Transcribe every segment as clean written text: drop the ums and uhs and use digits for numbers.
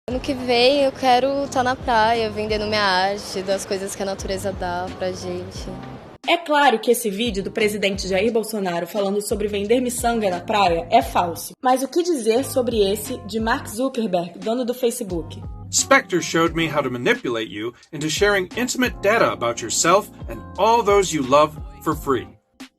Ano que vem eu quero estar na praia, vendendo minha arte, das coisas que a natureza dá pra gente. É claro que esse vídeo do presidente Jair Bolsonaro falando sobre vender miçanga na praia é falso. Mas o que dizer sobre esse de Mark Zuckerberg, dono do Facebook? Spectre showed me how to manipulate you into sharing intimate data about yourself and all those you love for free.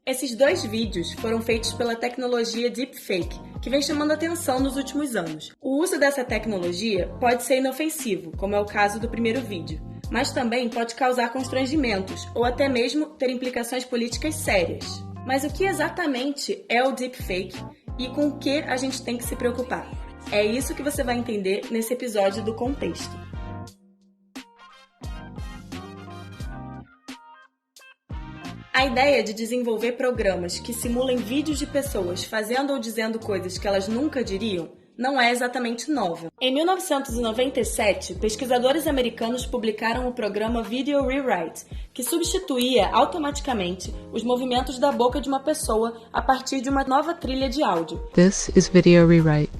Esses dois vídeos foram feitos pela tecnologia Deepfake, que vem chamando atenção nos últimos anos. O uso dessa tecnologia pode ser inofensivo, como é o caso do primeiro vídeo, mas também pode causar constrangimentos ou até mesmo ter implicações políticas sérias. Mas o que exatamente é o Deepfake e com o que a gente tem que se preocupar? É isso que você vai entender nesse episódio do Contexto. A ideia de desenvolver programas que simulem vídeos de pessoas fazendo ou dizendo coisas que elas nunca diriam não é exatamente nova. Em 1997, pesquisadores americanos publicaram o programa Video Rewrite, que substituía automaticamente os movimentos da boca de uma pessoa a partir de uma nova trilha de áudio. This is Video Rewrite.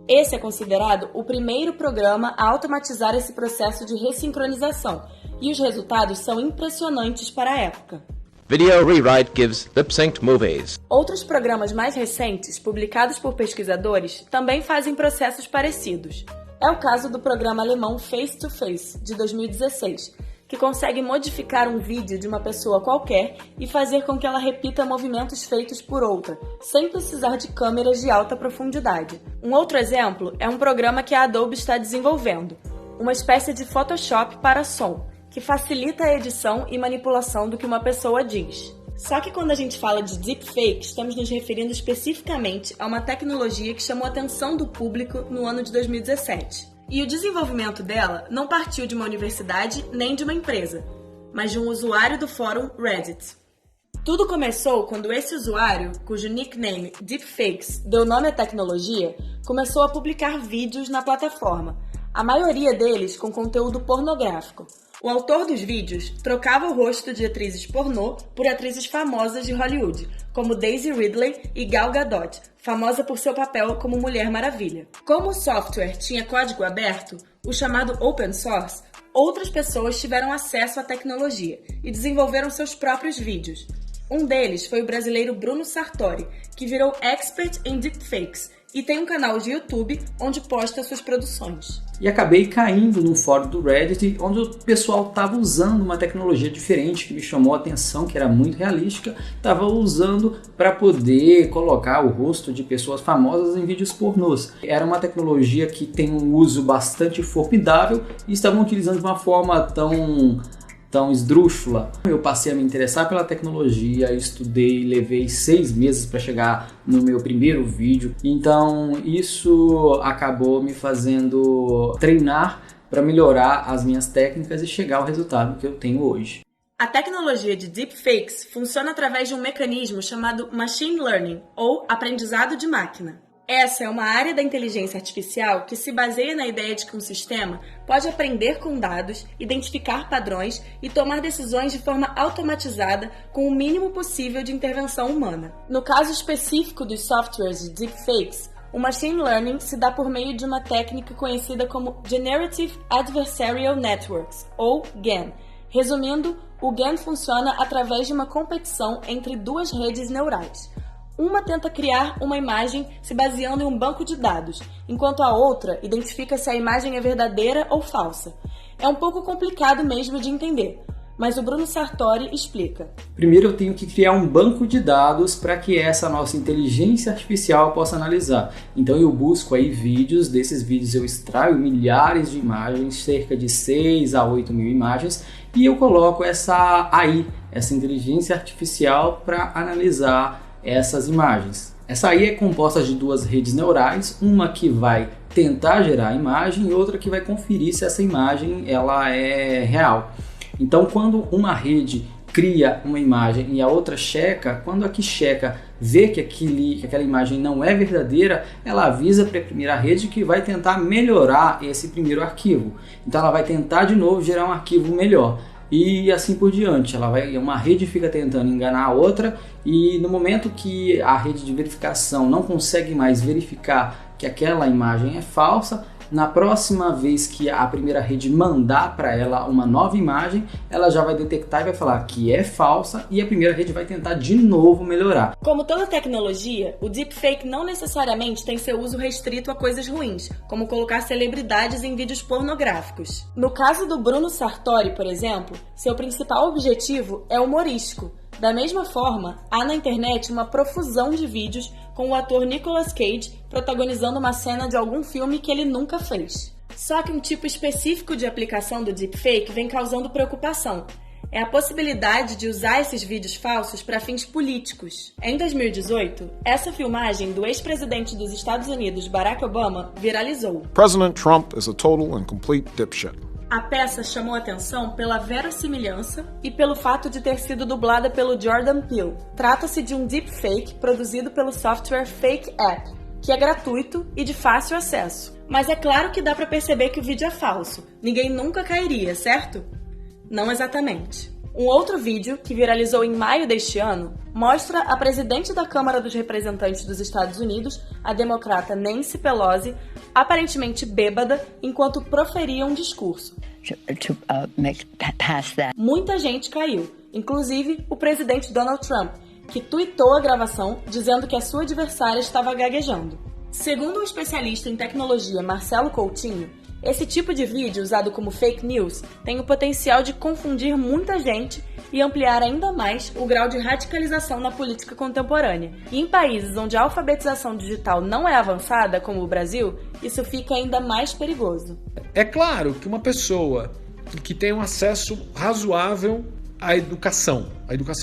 Esse é considerado o primeiro programa a automatizar esse processo de ressincronização, e os resultados são impressionantes para a época. Video Rewrite gives lip-synced movies. Outros programas mais recentes, publicados por pesquisadores, também fazem processos parecidos. É o caso do programa alemão Face to Face, de 2016, que consegue modificar um vídeo de uma pessoa qualquer e fazer com que ela repita movimentos feitos por outra, sem precisar de câmeras de alta profundidade. Um outro exemplo é um programa que a Adobe está desenvolvendo, uma espécie de Photoshop para som, que facilita a edição e manipulação do que uma pessoa diz. Só que quando a gente fala de deepfake, estamos nos referindo especificamente a uma tecnologia que chamou a atenção do público no ano de 2017. E o desenvolvimento dela não partiu de uma universidade nem de uma empresa, mas de um usuário do fórum Reddit. Tudo começou quando esse usuário, cujo nickname Deepfakes deu nome à tecnologia, começou a publicar vídeos na plataforma, a maioria deles com conteúdo pornográfico. O autor dos vídeos trocava o rosto de atrizes pornô por atrizes famosas de Hollywood, como Daisy Ridley e Gal Gadot, famosa por seu papel como Mulher Maravilha. Como o software tinha código aberto, o chamado open source, outras pessoas tiveram acesso à tecnologia e desenvolveram seus próprios vídeos. Um deles foi o brasileiro Bruno Sartori, que virou expert em deepfakes e tem um canal de YouTube onde posta suas produções. E acabei caindo num fórum do Reddit, onde o pessoal estava usando uma tecnologia diferente que me chamou a atenção, que era muito realística, estava usando para poder colocar o rosto de pessoas famosas em vídeos pornôs. Era uma tecnologia que tem um uso bastante formidável e estavam utilizando de uma forma tão esdrúxula. Eu passei a me interessar pela tecnologia, estudei, levei 6 meses para chegar no meu primeiro vídeo. Então isso acabou me fazendo treinar para melhorar as minhas técnicas e chegar ao resultado que eu tenho hoje. A tecnologia de deepfakes funciona através de um mecanismo chamado Machine Learning, ou aprendizado de máquina. Essa é uma área da inteligência artificial que se baseia na ideia de que um sistema pode aprender com dados, identificar padrões e tomar decisões de forma automatizada com o mínimo possível de intervenção humana. No caso específico dos softwares de deepfakes, o Machine Learning se dá por meio de uma técnica conhecida como Generative Adversarial Networks, ou GAN. Resumindo, o GAN funciona através de uma competição entre duas redes neurais. Uma tenta criar uma imagem se baseando em um banco de dados, enquanto a outra identifica se a imagem é verdadeira ou falsa. É um pouco complicado mesmo de entender, mas o Bruno Sartori explica. Primeiro eu tenho que criar um banco de dados para que essa nossa inteligência artificial possa analisar. Então eu busco aí vídeos, desses vídeos eu extraio milhares de imagens, cerca de 6 a 8 mil imagens, e eu coloco essa AI, essa inteligência artificial para analisar essas imagens. Essa AI é composta de duas redes neurais, uma que vai tentar gerar a imagem e outra que vai conferir se essa imagem ela é real. Então, quando uma rede cria uma imagem e a outra checa, quando a que checa vê que aquela imagem não é verdadeira, ela avisa para a primeira rede que vai tentar melhorar esse primeiro arquivo. Então ela vai tentar de novo gerar um arquivo melhor. E assim por diante, uma rede fica tentando enganar a outra e no momento que a rede de verificação não consegue mais verificar que aquela imagem é falsa, na próxima vez que a primeira rede mandar para ela uma nova imagem, ela já vai detectar e vai falar que é falsa e a primeira rede vai tentar de novo melhorar. Como toda tecnologia, o deepfake não necessariamente tem seu uso restrito a coisas ruins, como colocar celebridades em vídeos pornográficos. No caso do Bruno Sartori, por exemplo, seu principal objetivo é humorístico. Da mesma forma, há na internet uma profusão de vídeos com o ator Nicolas Cage protagonizando uma cena de algum filme que ele nunca fez. Só que um tipo específico de aplicação do deepfake vem causando preocupação. É a possibilidade de usar esses vídeos falsos para fins políticos. Em 2018, essa filmagem do ex-presidente dos Estados Unidos, Barack Obama, viralizou. President Trump is a total and complete dipshit. A peça chamou atenção pela verossimilhança e pelo fato de ter sido dublada pelo Jordan Peele. Trata-se de um deepfake produzido pelo software Fake App, que é gratuito e de fácil acesso. Mas é claro que dá para perceber que o vídeo é falso. Ninguém nunca cairia, certo? Não exatamente. Um outro vídeo, que viralizou em maio deste ano, mostra a presidente da Câmara dos Representantes dos Estados Unidos, a democrata Nancy Pelosi, aparentemente bêbada, enquanto proferia um discurso. Muita gente caiu, inclusive o presidente Donald Trump, que tuitou a gravação dizendo que a sua adversária estava gaguejando. Segundo um especialista em tecnologia, Marcelo Coutinho, esse tipo de vídeo usado como fake news tem o potencial de confundir muita gente e ampliar ainda mais o grau de radicalização na política contemporânea. E em países onde a alfabetização digital não é avançada, como o Brasil, isso fica ainda mais perigoso. É claro que uma pessoa que tem um acesso razoável à educação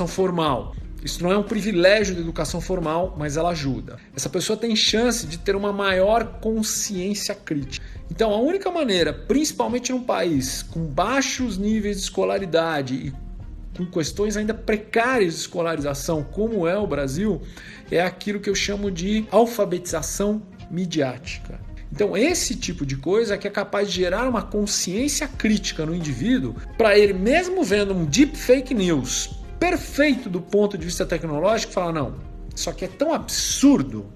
formal, isso não é um privilégio da educação formal, mas ela ajuda. Essa pessoa tem chance de ter uma maior consciência crítica. Então, a única maneira, principalmente num país com baixos níveis de escolaridade e com questões ainda precárias de escolarização, como é o Brasil, é aquilo que eu chamo de alfabetização midiática. Então, esse tipo de coisa é que é capaz de gerar uma consciência crítica no indivíduo para ele, mesmo vendo um deep fake news perfeito do ponto de vista tecnológico, falar, não, isso aqui é tão absurdo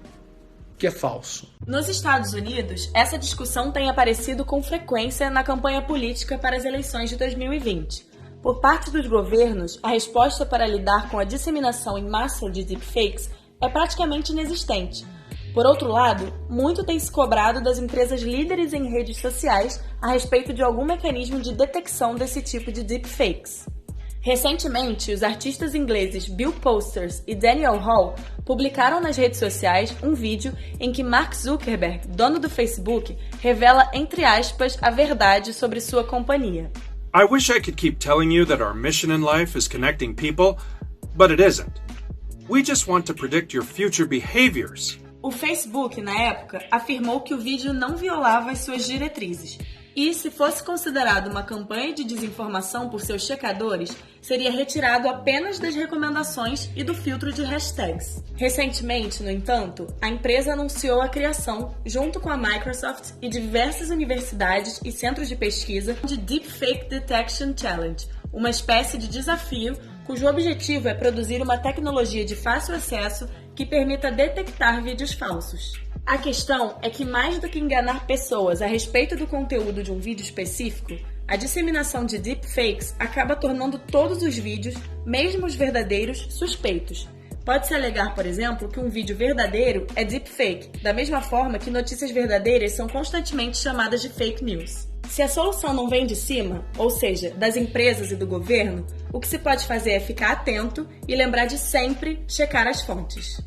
que é falso. Nos Estados Unidos, essa discussão tem aparecido com frequência na campanha política para as eleições de 2020. Por parte dos governos, a resposta para lidar com a disseminação em massa de deepfakes é praticamente inexistente. Por outro lado, muito tem se cobrado das empresas líderes em redes sociais a respeito de algum mecanismo de detecção desse tipo de deepfakes. Recentemente, os artistas ingleses Bill Posters e Daniel Hall publicaram nas redes sociais um vídeo em que Mark Zuckerberg, dono do Facebook, revela, entre aspas, a verdade sobre sua companhia. I wish I could keep telling you that our mission in life is connecting people, but it isn't. We just want to predict your future behaviors. O Facebook, na época, afirmou que o vídeo não violava as suas diretrizes. E, se fosse considerado uma campanha de desinformação por seus checadores, seria retirado apenas das recomendações e do filtro de hashtags. Recentemente, no entanto, a empresa anunciou a criação, junto com a Microsoft e diversas universidades e centros de pesquisa, de Deepfake Detection Challenge, uma espécie de desafio cujo objetivo é produzir uma tecnologia de fácil acesso que permita detectar vídeos falsos. A questão é que, mais do que enganar pessoas a respeito do conteúdo de um vídeo específico, a disseminação de deepfakes acaba tornando todos os vídeos, mesmo os verdadeiros, suspeitos. Pode-se alegar, por exemplo, que um vídeo verdadeiro é deepfake, da mesma forma que notícias verdadeiras são constantemente chamadas de fake news. Se a solução não vem de cima, ou seja, das empresas e do governo, o que se pode fazer é ficar atento e lembrar de sempre checar as fontes.